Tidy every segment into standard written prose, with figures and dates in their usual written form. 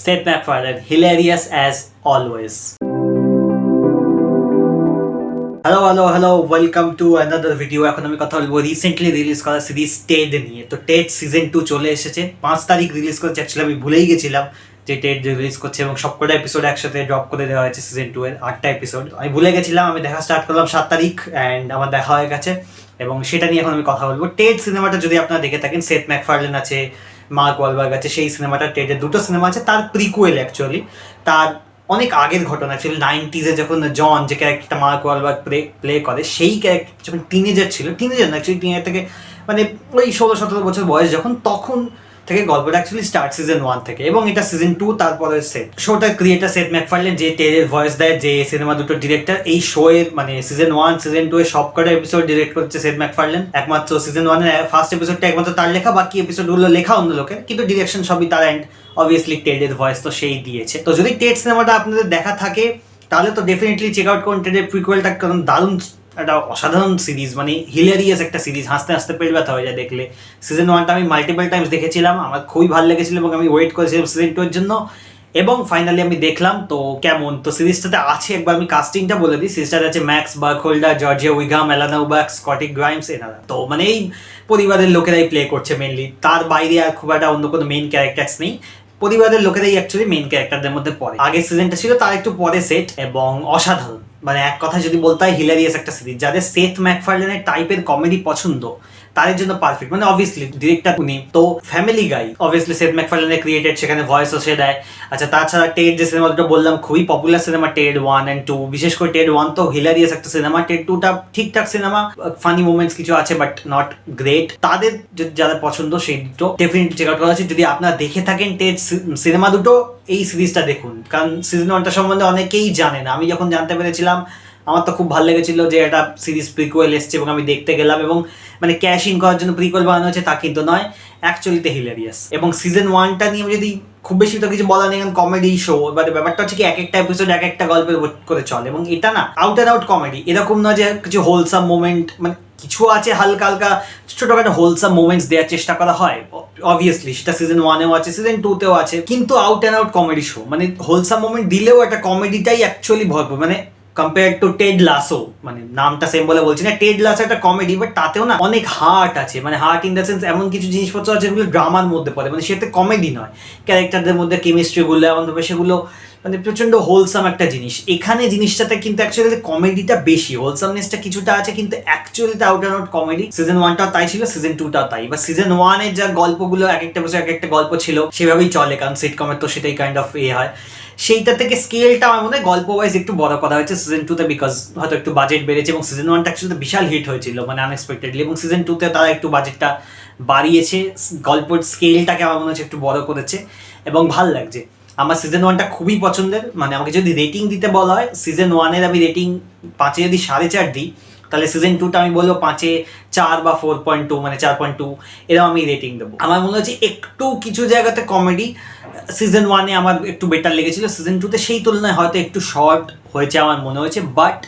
Seth MacFarlane, hilarious as always. Hello welcome to another video. এখন আমি কথা বলবো রিসেন্টলি রিলিজ করা সিরিজ টেড নিয়ে। তো টেড সিজন 2 চলে এসেছে, 5 তারিখ রিলিজ করেছে। অ্যাকচুয়ালি আমি ভুলেই গেছিলাম যে টেড রিলিজ করছে এবং সবকটা এপিসোড একসাথে ড্রপ করে দেওয়া হয়েছে। সিজন 2 এর 8টা এপিসোড আমি ভুলে গেছিলাম। আমি দেখা স্টার্ট করলাম 7 তারিখ অ্যান্ড আমার দেখা হয়ে গেছে এবং সেটা নিয়ে এখন আমি কথা বলবো। টেড সিনেমাটা যদি আপনারা দেখে থাকেন, সেথ ম্যাকফারলেন আছে, মার্ক ওয়ালবার্গ আছে। সেই সিনেমাটা, টেডের দুটো সিনেমা আছে, তার প্রিকুয়েল অ্যাকচুয়ালি। তার অনেক আগের ঘটনা অ্যাকচুয়ালি। 90s যখন জন যে ক্যারেক্টারটা মার্ক ওয়ালবার্গ প্লে করে, সেই ক্যারেক্টার যখন টিনেজার ছিল, টিনেজার না অ্যাকচুয়ালি, টিনেজার থেকে মানে ওই 16-17 বছর বয়স যখন, তখন থেকে গল্পটা অ্যাকচুয়ালি স্টার্ট সিজন 1 থেকে এবং এটা সিজন 2 তারপরে সেট। শোটার ক্রিয়েটার সেথ ম্যাকফারলেন, যে টেডের ভয়েস দেয়, যে সিনেমা দুটো ডিরেক্টর, এই শো এর মানে সিজন 1 সিজন 2 এর সবকটা এপিসোড ডিরেক্ট করছে সেথ ম্যাকফারলেন। একমাত্র সিজন 1 এর ফার্স্ট এপিসোডটা একমাত্র তার লেখা, বাকি এপিসোডগুলো লেখা অন্য লোকের, কিন্তু ডিরেকশন সবই তার। অ্যান্ড অবভিয়াসলি টেডের ভয়েস তো সেই দিয়েছে। তো যদি টেড সিনেমাটা আপনাদের দেখা থাকে তাহলে তো ডেফিনেটলি চেক আউট করুন টেডের প্রিকুয়েলটা, কারণ দারুণ একটা অসাধারণ সিরিজ, মানে হিলেরিয়াস একটা সিরিজ। হাসতে হাসতে পেট ব্যথা হয়ে যায় দেখলে। সিজন 1টা আমি মাল্টিপল টাইমস দেখেছিলাম, আমার খুবই ভালো লেগেছিল এবং আমি ওয়েট করেছিলাম সিজন 2 এর জন্য এবং ফাইনালি আমি দেখলাম। তো কেমন, তো সিরিজটাতে আছে, একবার আমি কাস্টিংটা বলে দিই। সিরিজটাতে আছে ম্যাক্স বার্কহোল্ডার, জর্জিয়া উইগাম, এলানা উবাক, স্কটি গ্রাইমস, এনারা। তো মানে এই পরিবারের লোকেরাই প্লে করছে মেনলি, তার বাইরে আর খুব একটা অন্য কোনো মেইন ক্যারেক্টার্স নেই। পরিবারের লোকেরাই অ্যাকচুয়ালি মেইন ক্যারেক্টারদের মধ্যে পড়ে। আগের সিজনটা ছিল তার একটু পরে সেট, এবং অসাধারণ, মানে এক কথা যদি বলতে হয় হিলারিয়াস একটা সিরিজ। যাদের সেথ ম্যাকফারলেনের টাইপের কমেডি পছন্দ তাদের জন্য পারফেক্ট। মানে অবভিয়াসলি ডিরেক্টর উনি তো, ফ্যামিলি গাই অবভিয়াসলি সেথ ম্যাকফারলেনের ক্রিয়েটেড, সেখানে ভয়েসও সে দেয়। আচ্ছা, তাছাড়া টেড যে সিনেমা দুটো বললাম, খুবই পপুলার সিনেমা টেড 1 and 2। বিশেষ করে টেড 1 তো হিলারিয়াস একটা সিনেমা, টেড 2টা ঠিকঠাক সিনেমা, ফানি মোমেন্টস কিছু আছে বাট নট গ্রেট। তাদের যারা পছন্দ সেই দুটো ডেফিনেটলি চেক আউট করা উচিত। যদি আপনারা দেখে থাকেন টেড সিনেমা দুটো, এই সিরিজটা দেখুন, কারণ সিজন 1টা সম্বন্ধে অনেকেই জানে না। আমি যখন জানতে পেরেছিলাম আমার তো খুব ভালো লেগেছিল যে একটা সিরিজ প্রিকুয়েল এসছে এবং আমি দেখতে গেলাম। এবং মানে ক্যাশ ইন করার জন্য প্রিকুয়েল বানানো হচ্ছে তা কিন্তু নয়, অ্যাকচুয়ালিতে হিলারিয়াস। এবং সিজন 1টা নিয়ে যদি খুব বেশি তো কিছু বলা নেই, কারণ কমেডি শো, এবারে ব্যাপারটা হচ্ছে কি এক একটা এপিসোড এক একটা গল্পের করে চলে এবং এটা না আউট অ্যান্ড আউট কমেডি। এরকম নয় যে কিছু হোলসাম মোমেন্ট, মানে কিছু আছে হালকা হালকা ছোটখাটো হোলসাম মোমেন্টস দেওয়ার চেষ্টা করা হয় অবভিয়াসলি, সেটা সিজন 1এও আছে, সিজন 2তেও আছে, কিন্তু out and out comedy show. মানে হোলসাম মোমেন্ট দিলেও একটা কমেডিটাই অ্যাকচুয়ালি ভরপুর। মানে কম্পেয়ার টু টেড লাসো, মানে নামটা সেম বলে বলছি না, টেড লাসো একটা কমেডি, বাট তাতেও না অনেক হার্ট আছে। মানে হার্ট ইন দ্য সেন্স এমন কিছু জিনিসপত্র আছে যেগুলো ড্রামার মধ্যে পড়ে, মানে সেটা কমেডি নয়। ক্যারেক্টারদের মধ্যে কেমিস্ট্রিগুলো এমনভাবে সেগুলো মানে প্রচণ্ড হোলসাম একটা জিনিস। এখানে জিনিসটাতে কিন্তু অ্যাকচুয়ালি কমেডিটা বেশি, হোলসামনেসটা কিছুটা আছে, কিন্তু অ্যাকচুয়ালিতে out and out comedy. Season 1টাও তাই ছিল, সিজন 2টাও তাই। বা সিজন 1-এর যা গল্পগুলো এক একটা বছর এক একটা গল্প ছিল, সেভাবেই চলে, কারণ সিটকমের তো সেটাই কাইন্ড অফ হয়। সেইটা থেকে স্কেলটা আমার মনে হয় গল্প ওয়াইজ একটু বড় করা হয়েছে সিজন 2তে, বিকজ হয়তো একটু বাজেট বেড়েছে। এবং সিজন 1টা অ্যাকচুয়ালি বিশাল হিট হয়েছিল মানে আনএক্সপেক্টেডলি, এবং সিজন 2তে তারা একটু বাজেটটা বাড়িয়েছে, গল্পের স্কেলটাকে আমার মনে হচ্ছে একটু বড় করেছে এবং ভাল লাগছে। আমার সিজন 1টা খুবই পছন্দের। মানে আমাকে যদি রেটিং দিতে বলা হয়, সিজন 1-এর আমি রেটিং 5-এ যদি 4.5 দিই, তাহলে সিজন 2টা আমি বলবো 5-এ 4 বা 4.2, মানে 4.2 এরকম আমি রেটিং দেবো। আমার মনে হচ্ছে একটু কিছু জায়গাতে কমেডি সিজন 1-এ আমার একটু বেটার লেগেছিল, সিজন 2তে সেই তুলনায় হয়তো একটু শর্ট হয়েছে আমার মনে হয়েছে। বাট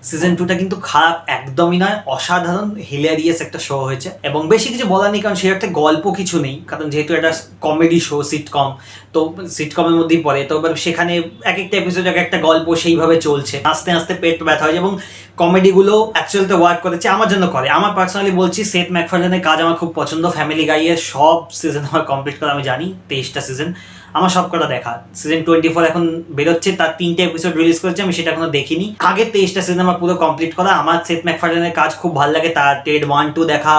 সিজন 2টা কিন্তু খারাপ একদমই নয়, অসাধারণ হিলারিয়াস একটা শো হয়েছে। এবং বেশি কিছু বলার নেই, কারণ সেটাতে গল্প কিছু নেই, কারণ যেহেতু একটা কমেডি শো, সিটকম, তো সিটকমের মধ্যেই পড়ে। তো এবার সেখানে এক একটা এপিসোড এক একটা গল্প সেইভাবে চলছে, আস্তে আস্তে পেট ব্যথা হয়েছে। এবং কমেডিগুলো অ্যাকচুয়ালিতে ওয়ার্ক করেছে, আমার জন্য করে। আমার পার্সোনালি বলছি, সেথ ম্যাকফারলেনের কাজ আমার খুব পছন্দ। ফ্যামিলি গাইয়ের সব সিজন আমার কমপ্লিট করা, আমি জানি 23টা সিজন আমার সব কটা দেখা। সিজন 24 এখন বেরোচ্ছে, তার 3টে এপিসোড রিলিজ করেছে, আমি সেটা এখনো দেখিনি। আগে 23টা সিজন আমার পুরো কমপ্লিট করা। আমার সেথ ম্যাকফারলেনের কাজ খুব ভালো লাগে, তার টেড 1-2 দেখা,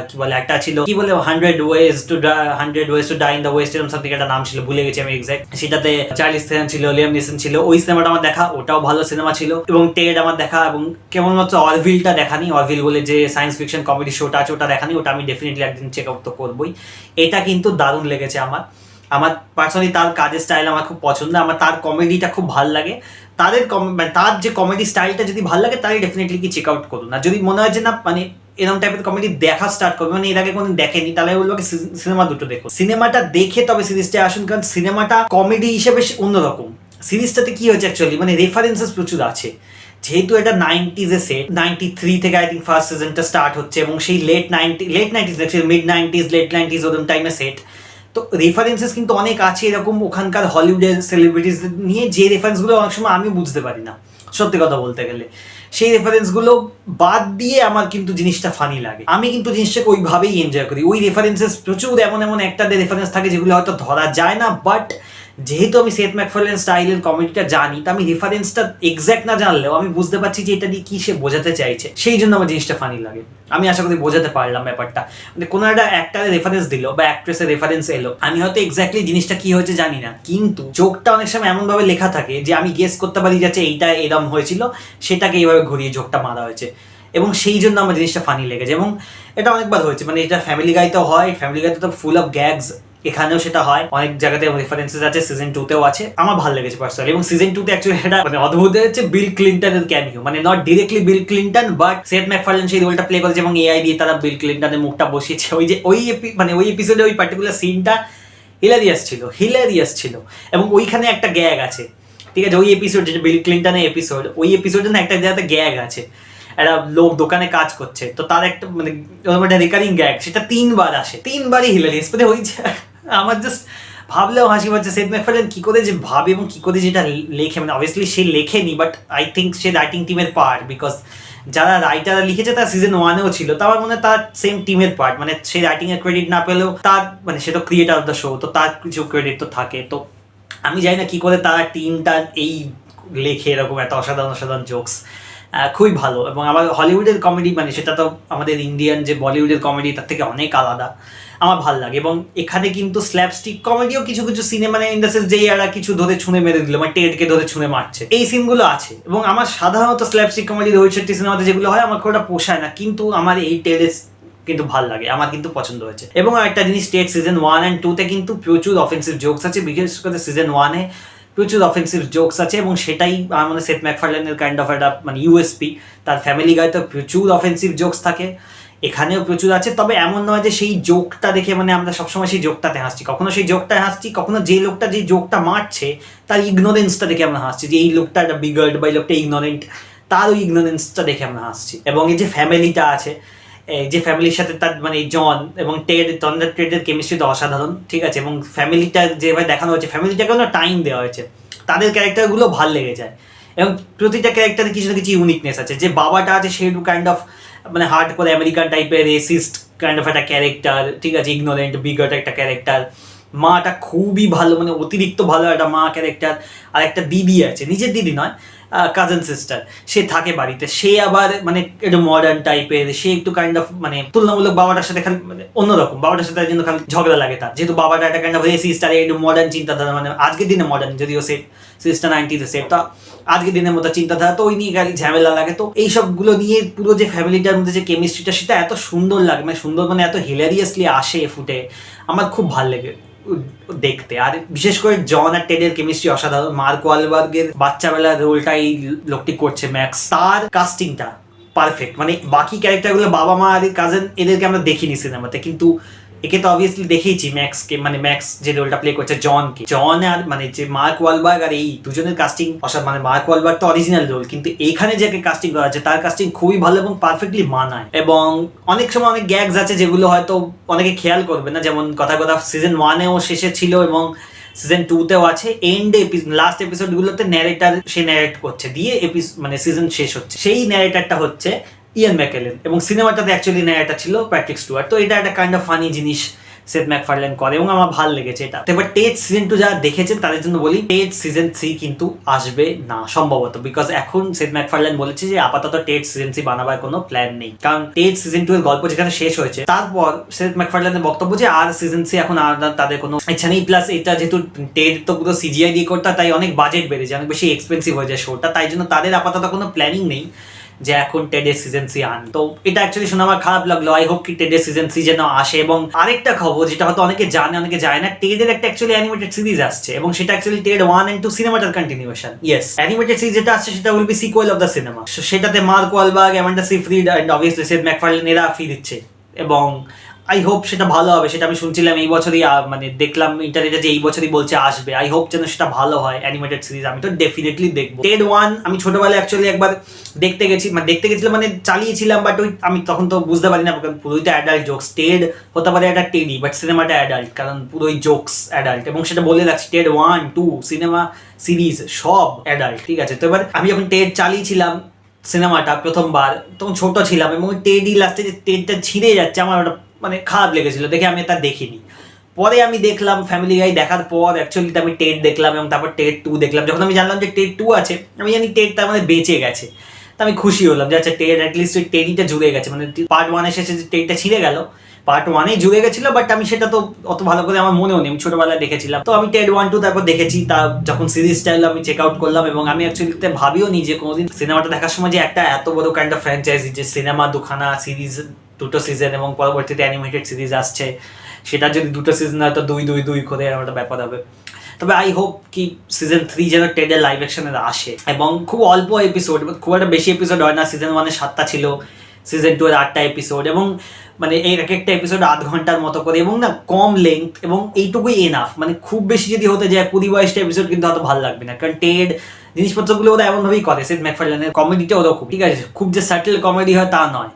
কি বলে একটা ছিল, কি বলে 100 ways to die in the west, এরকম সামথিং একটা নাম ছিল, ভুলে গেছি আমি এক্সাক্ট। সেটাতে চার্লিস থেরন ছিল, লিয়াম নিসন ছিল। ওই সিনেমাটা আমার দেখা, ওটাও ভালো সিনেমা ছিল। এবং টেড আমার দেখা, এবং কেবলমাত্র অরভিলটা দেখানি। অরভিল বলে যে সায়েন্স ফিকশন কমেডি শোটা আছে, ওটা দেখানি। ওটা আমি ডেফিনেটলি একদিন চেক আউট তো করবোই। এটা কিন্তু দারুণ লেগেছে আমার পার্সোনালি। তার কাজের স্টাইল আমার খুব পছন্দ, আমার তার কমেডিটা খুব ভাল লাগে। তার যে কমেডি স্টাইলটা যদি ভাল লাগে, তাহলে ডেফিনেটলি কি চেক আউট করুন। না যদি মনে হয় যে না মানে এরকম টাইপের কমেডি দেখা স্টার্ট করবে, মানে এর আগে কোনোদিন দেখেনি, তাহলে বলবো কি সিনেমা দুটো দেখো। সিনেমাটা দেখে তবে সিরিজটা আসুন, কারণ সিনেমাটা কমেডি হিসেবে অন্যরকম। সিরিজটাতে কি হয়েছে অ্যাকচুয়ালি, মানে রেফারেন্সেস প্রচুর আছে। যেহেতু এটা 90s-এ সেট, 93 থেকে আই থিঙ্ক ফার্স্ট সিজনটা স্টার্ট হচ্ছে, এবং সেই late 90s, mid 90s, late 90s ওরকম টাইমে সেট। তো রেফারেন্সেস কিন্তু অনেক আছে এরকম ওখানকার হলিউডের সেলিব্রিটিস নিয়ে, যে রেফারেন্সগুলো অনেক সময় আমি বুঝতে পারি না সত্যি কথা বলতে গেলে। সেই রেফারেন্সগুলো বাদ দিয়ে আমার কিন্তু জিনিসটা ফানি লাগে, আমি কিন্তু জিনিসটাকে ওইভাবেই এনজয় করি। ওই রেফারেন্সেস প্রচুর এমন এমন একটা রেফারেন্স থাকে যেগুলো হয়তো ধরা যায় না, বাট যেহেতু আমি সেথ ম্যাকফারলেন স্টাইলের কমেডিটা জানি, তো আমি রেফারেন্সটা এক্স্যাক্ট না জানলেও আমি বুঝতে পারছি যে এটা দিয়ে কি সে বোঝাতে চাইছে, সেই জন্য আমার জিনিসটা ফানি লাগে। আমি আশা করি বোঝাতে পারলাম ব্যাপারটা। মানে কোনো একটা অ্যাক্টারের রেফারেন্স দিল বা অ্যাক্ট্রেসের রেফারেন্স এলো, আমি হয়তো এক্স্যাক্টলি জিনিসটা কি হয়েছে জানি না, কিন্তু জোকটা অনেক সময় এমনভাবে লেখা থাকে যে আমি গেস করতে পারি যাচ্ছে এইটা এরম হয়েছিল, সেটাকে এইভাবে ঘুরিয়ে জোকটা মারা হয়েছে, এবং সেই জন্য আমার জিনিসটা ফানি লেগেছে। এবং এটা অনেকবার হয়েছে, মানে এটা ফ্যামিলি গাইতেও হয়, ফ্যামিলি গাইতে তো ফুল অফ গ্যাগস, এখানেও সেটা হয়, অনেক জায়গাতে রেফারেন্সেস আছে, সিজন 2 তেও আছে, আমার ভালো লেগেছে পার্সোনালি। এবং সিজন 2 তে অ্যাকচুয়ালি এটা মানে অদ্ভুত হচ্ছে বিল ক্লিনটনের ক্যামিও, মানে not directly Bill Clinton, but Seth McFarlane সেই রোলটা প্লে করেছে এবং এআই দিয়ে তারা বিল ক্লিনটনের মুখটা বসিয়েছে। ওই যে ওই এপিসোডে ওই পার্টিকুলার সিনটা হিলারিয়াস ছিল। এবং ওইখানে একটা গ্যাগ আছে, ঠিক আছে, ওই এপিসোড যেটা বিল ক্লিনটনের এপিসোড, ওই এপিসোডে না একটা জায়গাতে গ্যাগ আছে, একটা লোক দোকানে কাজ করছে, তো তার একটা মানে একটা রিকারিং গ্যাগ, সেটা 3বার আসে, 3বারই হিলারিয়াস। মানে ওই আমার জাস্ট ভাবলেও হাসি পাচ্ছে সেথ ম্যাকফারলেন কি করে যে ভাবে এবং কি করে যেটা লেখে। মানে অবভিয়াসলি সে লেখেনি, বাট আই থিঙ্ক সে রাইটিং টিমের পার্ট, বিকজ যারা রাইটাররা লিখেছে তার সিজন 1-এও ছিল, তো আমার মনে হয় তার সেম টিমের পার্ট, মানে সে রাইটিং এর ক্রেডিট না পেলেও তার মানে সে তো ক্রিয়েটার অফ দ্য শো, তো তার কিছু ক্রেডিট তো থাকে। তো আমি জানি না কি করে তারা টিমটা এই লেখে এরকম এত অসাধারণ জোকস, খুবই ভালো। এবং আমার হলিউডের কমেডি মানে সেটা তো আমাদের ইন্ডিয়ান যে বলিউডের কমেডি তার থেকে অনেক আলাদা, আমার ভালো লাগে। এবং এখানে কিন্তু স্ল্যাপস্টিক কমেডিও কিছু কিছু সিনে, মানে ইন দ্য সেন্স যে এরা কিছু ধরে ছুঁড়ে মেরে দিল, মানে টেডকে ধরে ছুঁড়ে মারছে, এই সিনগুলো আছে। এবং আমার সাধারণত স্ল্যাপস্টিক কমেডি রোহিত শেট্টি সিনেমাতে যেগুলো হয় আমার খুব একটা পোষায় না, কিন্তু আমার এই টেডের কিন্তু ভালো লাগে, আমার কিন্তু পছন্দ হয়েছে। এবং একটা জিনিস, টেড সিজন 1 and 2 তে কিন্তু প্রচুর অফেন্সিভ জোকস আছে, বিশেষ করে সিজন 1-এ প্রচুর অফেন্সিভ জোকস আছে, এবং সেটাই আমার মনে হয় সেথ ম্যাকফারলেনের কাইন্ড অফ একটা মানে ইউএসপি। তার ফ্যামিলি গাইতে প্রচুর অফেন্সিভ জোকস থাকে, এখানেও প্রচুর আছে। তবে এমন নয় যে সেই জোকটা দেখে মানে আমরা সবসময় সেই জোকটাতে হাসছি, কখনো সেই জোকটায় হাসছি, কখনো যে লোকটা যে জোকটা মারছে তার ইগনোরেন্সটা দেখে আমরা হাসছি, যে এই লোকটা একটা বিগার্ড বা এই লোকটা ইগনোরেন্ট, তার ওই ইগনোরেন্সটা দেখে আমরা হাসছি। এবং এই যে ফ্যামিলিটা আছে, যে ফ্যামিলির সাথে তার মানে জন এবং টেডের কেমিস্ট্রি তো অসাধারণ, ঠিক আছে। এবং ফ্যামিলিটা যেভাবে দেখানো হয়েছে, ফ্যামিলিটাকে টাইম দেওয়া হয়েছে, তাদের ক্যারেক্টারগুলো ভাল লেগে যায়। এবং প্রতিটা ক্যারেক্টারে কিছু না কিছু ইউনিকনেস আছে। যে বাবাটা আছে সে একটু কাইন্ড অফ মানে হার্ড করে আমেরিকান টাইপের রেসিস্ট কাইন্ড অফ একটা ক্যারেক্টার, ঠিক আছে, ইগনোরেন্ট বিগার্ট একটা ক্যারেক্টার। মাটা খুবই ভালো, মানে অতিরিক্ত ভালো একটা মা ক্যারেক্টার। আর একটা দিদি আছে, নিজের দিদি নয়, কাজিন সিস্টার, সে থাকে বাড়িতে, সে আবার মানে একটু মডার্ন টাইপের, সে একটু কাইন্ড অফ মানে তুলনামূলক বাবাটার সাথে খালি মানে অন্যরকম, বাবাটার সাথে কিন্তু খালি ঝগড়া লাগে তার, যেহেতু বাবাটা একটা কাইন্ড অফ রেসিস্ট আর একটু মডার্ন চিন্তাধারা, মানে আজকের দিনে মডার্ন, যদিও সে সিস্টার 90s সেট, তো আজকের দিনের মতো চিন্তাধারা, তো ওই নিয়ে গাড়ি ঝামেলা লাগে। তো এই সবগুলো নিয়ে পুরো যে ফ্যামিলিটার মধ্যে যে কেমিস্ট্রিটা সেটা এত সুন্দর লাগে, মানে সুন্দর মানে এত হিলারিয়াসলি আসে ফুটে, আমার খুব ভালো লাগে দেখতে। আর বিশেষ করে জন আর টেডের কেমিস্ট্রি অসাধারণ। মার্ক ওয়ালবার্গের বাচ্চাবেলার রোলটা এই লোকটি করছে ম্যাক্স, তার কাস্টিংটা পারফেক্ট। মানে বাকি ক্যারেক্টারগুলো বাবা মা আর কাজিন এদেরকে আমরা দেখিনি সিনেমাতে, কিন্তু একে তো অবভিয়াসলি দেখেইছি ম্যাক্সকে, মানে ম্যাক্স যে রোলটা প্লে করছে জনকে, জন আর মানে যে মার্ক ওয়ালবার্গ আর এই দুজনের কাস্টিং অসাধারণ। মানে মার্ক ওয়ালবার্গ তো অরিজিনাল রোল, কিন্তু এইখানে যাকে কাস্টিং করা হচ্ছে তার কাস্টিং খুবই ভালো এবং পারফেক্টলি মানায়। এবং অনেক সময় অনেক গ্যাগস আছে যেগুলো হয়তো অনেকে খেয়াল করবে না, যেমন কথা সিজন 1-এও শেষে ছিল এবং সিজন 2-তেও আছে। এন্ড লাস্ট এপিসোডগুলোতে ন্যারেটার সে ন্যারেট করছে দিয়ে মানে সিজন শেষ হচ্ছে, সেই ন্যারেটারটা হচ্ছে ইয়ান ম্যাকেলেন, এবং সিনেমাটাতে অ্যাকচুয়ালি ন্যারেটার ছিল প্যাট্রিক স্টুয়ার্ট। তো এটা একটা কাইন্ড অফ ফানি জিনিস সেথ ম্যাকফারলেন করে এবং আমার ভালো লেগেছে এটা। এবার টেড সিজন 2 যারা দেখেছেন তাদের জন্য বলি, টেড সিজন 3 কিন্তু আসবে না সম্ভবত, বিকজ এখন সেথ ম্যাকফারলেন বলেছে যে আপাতত টেড সিজন 3 বানাবার কোনো প্ল্যান নেই, কারণ টেড সিজন 2 এর গল্প যেখানে শেষ হয়েছে, তারপর সেথ ম্যাকফারলেনের বক্তব্য যে আর সিজন 3 এখন আর তাদের কোনো ইচ্ছা নেই। প্লাস এটা যেহেতু টেড তো পুরো সিজিআই দিয়ে করতে, তাই অনেক বাজেট বেড়ে যায়, অনেক বেশি এক্সপেন্সিভ হয়ে যায় শোটা, তাই জন্য তাদের আপাতত কোনো প্ল্যানিং নেই যে এখন টেডের সিজন 3 আন। তো এটা অ্যাকচুয়ালি শুনে আমার খারাপ লাগলো। আই হোপ কি টেডের সিজন 3 যেন আসে। এবং আরেকটা খবর যেটা হয়তো অনেকে জানে অনেকে জানে না, টেডের একটা অ্যাকচুয়ালি অ্যানিমেটেড সিরিজ আসছে, এবং সেটা অ্যাকচুয়ালি টেড 1 and 2 সিনেমাটার কন্টিনিউয়েশন। ইয়েস, অ্যানিমেটেড সিরিজ যেটা আসছে সেটা will be sequel of the cinema. সেটাতে Mark Wahlberg, Amanda Seyfried and obviously Seth MacFarlane এরা ফিরছে, এবং আই হোপ সেটা ভালো হবে। সেটা আমি শুনছিলাম এই বছরই, মানে দেখলাম ইন্টারনেটে যে এই বছরই বলছে আসবে। আই হোপ যেন সেটা ভালো হয় অ্যানিমেটেড সিরিজ। আমি তো ডেফিনেটলি দেখবো। টেড 1 আমি ছোটবেলায় অ্যাকচুয়ালি একবার দেখতে গেছিলাম, মানে চালিয়েছিলাম, বাট ওই আমি তখন তো বুঝতে পারি না, কারণ পুরোই তো অ্যাডাল্ট জোকস। টেড হতে পারে একটা টেডি, বাট সিনেমাটা অ্যাডাল্ট, কারণ পুরোই জোকস অ্যাডাল্ট। এবং সেটা বলে রাখছি, টেড 1, 2 সিনেমা সিরিজ সব অ্যাডাল্ট, ঠিক আছে? তো এবার আমি যখন টেড চালিয়েছিলাম সিনেমাটা প্রথমবার, তখন ছোট ছিলাম, এবং টেডি লাস্টে যে টেডটা ছিঁড়ে যাচ্ছে, আমার ওটা মানে খারাপ লেগেছিল দেখে, আমি তা দেখিনি। পরে আমি দেখলাম ফ্যামিলি গাই দেখার পর অ্যাকচুয়ালি আমি টেড দেখলাম, এবং তারপর টেড 2 দেখলাম। যখন আমি জানলাম যে টেড 2 আছে, আমি জানি টেড তার মানে বেঁচে গেছে। তো আমি খুশি হলাম যে আচ্ছা টেড অ্যাটলিস্ট ওই টেডিটা জুড়ে গেছে, মানে পার্ট 1 এসেছে যে টেডটা ছিঁড়ে গেল, পার্ট 1-এই জুড়ে গেছিল, বাট আমি সেটা তো অত ভালো করে আমার মনেও নেই, আমি ছোটবেলায় দেখেছিলাম। তো আমি টেড 1, 2 তারপর দেখেছি। তা যখন সিরিজটা এলো আমি চেক আউট করলাম, এবং আমি অ্যাকচুয়ালি ভাবিও নি যে কোনোদিন সিনেমাটা দেখার সময় যে একটা এত বড় কাইন্ড অফ ফ্র্যাঞ্চাইজি, যে সিনেমা দুখানা, সিরিজ 2টো সিজন, এবং পরবর্তীতে অ্যানিমেটেড সিরিজ আসছে, সেটা যদি 2টো সিজন হয় তো 2 করে এরকম একটা ব্যাপার হবে। তবে আই হোপ কি সিজন 3 যেন টেডের লাইভ অ্যাকশনের আসে, এবং খুব অল্প এপিসোড, খুব একটা বেশি এপিসোড হয় না। সিজন 1-এ 7টা ছিল, সিজন 2-এর 8টা এপিসোড, এবং মানে এক একটা এপিসোড 8 ঘন্টার মতো করে, এবং না কম লেন্থ, এবং এইটুকুই এনাফ। মানে খুব বেশি যদি হতে যায় 20-22টা এপিসোড, কিন্তু হয়তো ভালো লাগবে না, কারণ টেড জিনিসপত্রগুলো ওরা এমনভাবেই করে। সেথ ম্যাকফারলেনের কমেডিটা ওরকম, ঠিক আছে? খুব যে সাটেল কমেডি হয় তা নয়,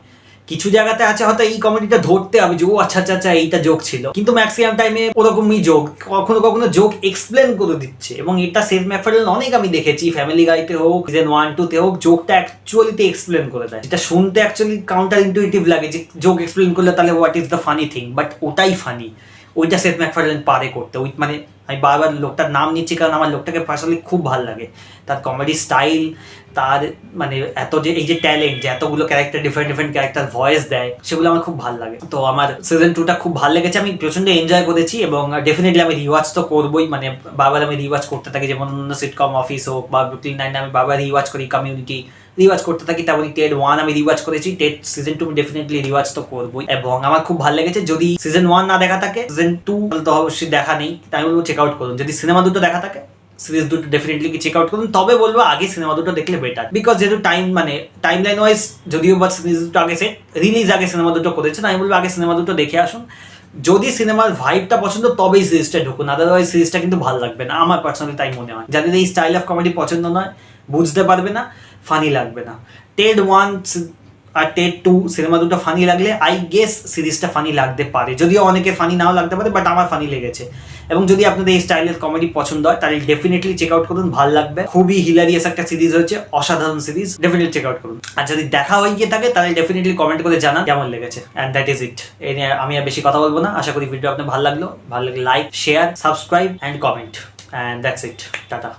কিছু জায়গাতে আছে হয়তো এই কমেডিটা ধরতে হবে যে ও আচ্ছা আচ্ছা আচ্ছা এইটা জোক ছিল, কিন্তু ম্যাক্সিমাম টাইমে ওরকমই জোক, কখনো কখনো জোক এক্সপ্লেন করে দিচ্ছে। এবং এটা সেথ ম্যাকফারলেন অনেক আমি দেখেছি, ফ্যামিলি গাইতে হোক, সিজন 1-2-তে হোক, জোকটা অ্যাকচুয়ালিতে এক্সপ্লেন করে দেয়। এটা শুনতে অ্যাকচুয়ালি কাউন্টার ইনটুইটিভ লাগে যে জোক এক্সপ্লেন করলে তাহলে what is the funny thing, but ওটাই ফানি, ওইটা সেথ ম্যাকফারলেন পারে করতে। ওই মানে আমি বারবার লোকটার নাম নিচ্ছি কারণ আমার লোকটাকে পার্সোনালি খুব ভালো লাগে, তার কমেডি স্টাইল, তার মানে এত যে এই যে ট্যালেন্ট, যে এতগুলো ক্যারেক্টার, ডিফারেন্ট ক্যারেক্টার ভয়েস দেয়, সেগুলো আমার খুব ভালো লাগে। তো আমার সিজন 2টা খুব ভালো লেগেছে, আমি প্রচন্ড এনজয় করেছি, এবং ডেফিনেটলি আমি রিওয়াচ তো করবোই। মানে বারবার আমি রিওয়াচ করতে থাকি, যেমন অন্য সিটকম অফিস হোক বা ব্রুকলিন নাইন-নাইন, আমি বারবার রিওয়াচ করি, কমিউনিটি রিওয়াচ করতে থাকি। তেমনই টেড 1 আমি রিওয়াচ করেছি, টেড সিজন 2 ডেফিনেটলি রিওয়াচ তো করবোই, এবং আমার খুব ভালো লেগেছে। যদি সিজন 1 না দেখা থাকে, সিজন 2 তো অবশ্যই দেখা নেই, তাই বলবো চেক আউট করুন। যদি সিনেমা দুটো দেখা থাকে, সিরিজ দুটো ডেফিনেটলি কি চেক আউট করুন। তবে বলবো আগে সিনেমা দুটো দেখলে বেটার, বিকজ যেহেতু টাইম লাইন ওয়াইজ যদিও বা সিরিজ দুটো আগে রিলিজ আগে সিনেমা দুটো করেছে, আমি বলবো আগে সিনেমা দুটো দেখে আসুন। যদি সিনেমার ভাইবটা পছন্দ তবেই সিরিজটা ঢুকুন, আদারওয়াইজ সিরিজটা কিন্তু ভালো লাগবে না, আমার পার্সোনালি তাই মনে হয়। যাদের এই স্টাইল অফ কমেডি পছন্দ নয়, বুঝতে পারবে না, ফানি লাগবে না। টেড 1 আর টেড 2 সিনেমা দুটো ফানি লাগলে আই গেস সিরিজটা ফানি লাগতে পারে, যদিও অনেকে ফানি নাও লাগতে পারে, বাট আমার ফানি লেগেছে। এবং যদি আপনাদের এই স্টাইলের কমেডি পছন্দ হয়, তাহলে ডেফিনেটলি চেক আউট করুন, ভালো লাগবে। খুবই হিলারিয়াস একটা সিরিজ হয়েছে, অসাধারণ সিরিজ, ডেফিনেটলি চেক আউট করুন। আর যদি দেখা হয়ে গিয়ে থাকে, তাহলে ডেফিনেটলি কমেন্ট করে জানান কেমন লেগেছে। And that is it. এই নিয়ে আমি আর বেশি কথা বলবো না। আশা করি ভিডিও আপনার ভালো লাগলে like, share, subscribe and comment, and that's it. Tata.